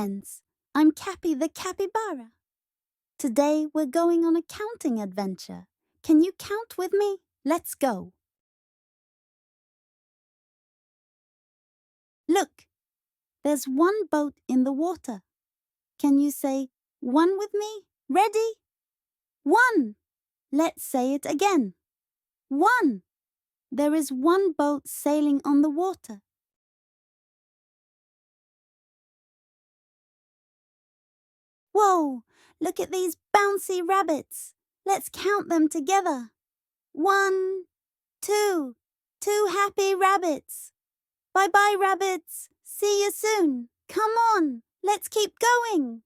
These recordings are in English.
friends. I'm Cappy the Capybara. Today we're going on a counting adventure. Can you count with me? Let's go. Look, there's one boat in the water. Can you say one with me? Ready? One. Let's say it again. One. There is one boat sailing on the water. Whoa, look at these bouncy rabbits. Let's count them together. 1, 2, 2 happy rabbits. Bye-bye, rabbits. See you soon. Come on, let's keep going.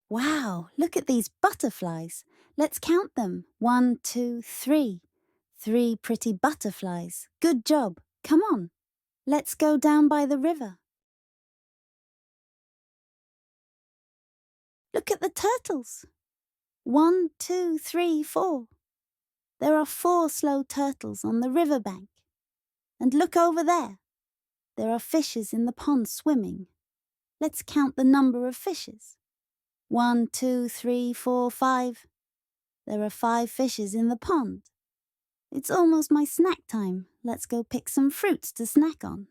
Wow, look at these butterflies. Let's count them. 1, 2, 3. 3 pretty butterflies. Good job. Come on. Let's go down by the river. Look at the turtles. 1, 2, 3, 4. There are 4 slow turtles on the riverbank. And look over there. There are fishes in the pond swimming. Let's count the number of fishes. 1, 2, 3, 4, 5. There are 5 fishes in the pond. It's almost my snack time. Let's go pick some fruits to snack on.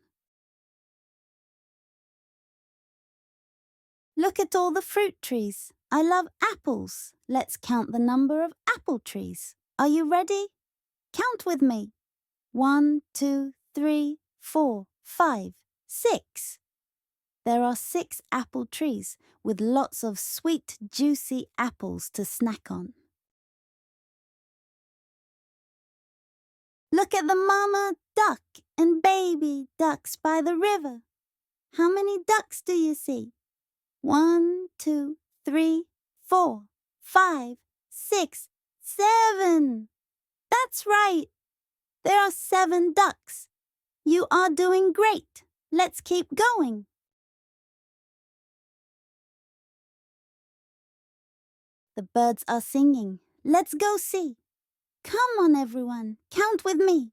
Look at all the fruit trees. I love apples. Let's count the number of apple trees. Are you ready? Count with me. 1, 2, 3, 4, 5, 6. There are 6 apple trees with lots of sweet, juicy apples to snack on. Look at the mama duck and baby ducks by the river. How many ducks do you see? 1, 2, 3, 4, 5, 6, 7. That's right. There are 7 ducks. You are doing great. Let's keep going. The birds are singing. Let's go see. Come on, everyone. Count with me.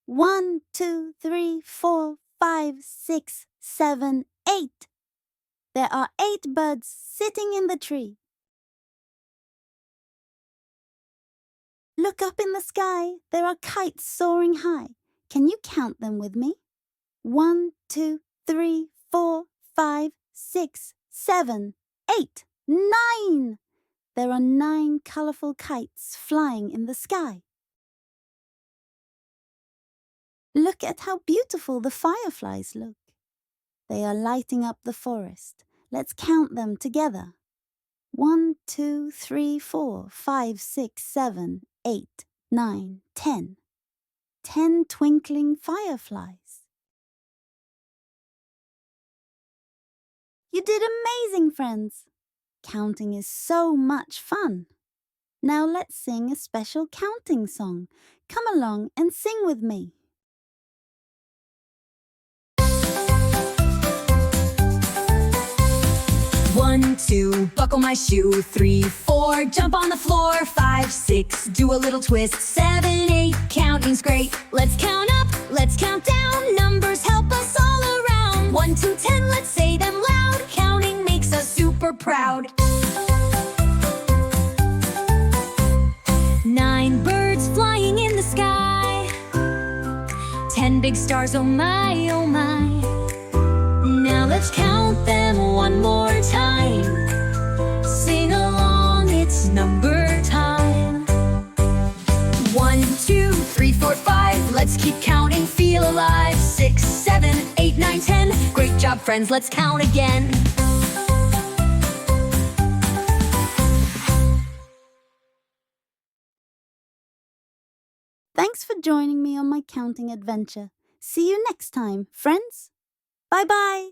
1, 2, 3, 4, 5, 6, 7, 8. There are 8 birds sitting in the tree. Look up in the sky. There are kites soaring high. Can you count them with me? 1, 2, 3, 4, 5, 6, 7, 8, 9. There are 9 colorful kites flying in the sky. Look at how beautiful the fireflies look. They are lighting up the forest. Let's count them together. 1, 2, 3, 4, 5, 6, 7, 8, 9, 10. 10 twinkling fireflies. You did amazing, friends. Counting is so much fun. Now let's sing a special counting song. Come along and sing with me. 1, 2, buckle my shoe. 3, 4, jump on the floor. 5, 6, do a little twist. 7, 8, counting's great. Let's count up, let's count down. Numbers help us all around. 1 to 10, let's say them loud. Counting makes us super proud. 9 birds flying in the sky. 10 big stars, oh my, oh my. Now let's count them one more time. Sing along, it's number time. 1, 2, 3, 4, 5. Let's keep counting, feel alive. 6, 7, 8, 9, 10. Great job, friends, let's count again. Thanks for joining me on my counting adventure. See you next time, friends. Bye-bye.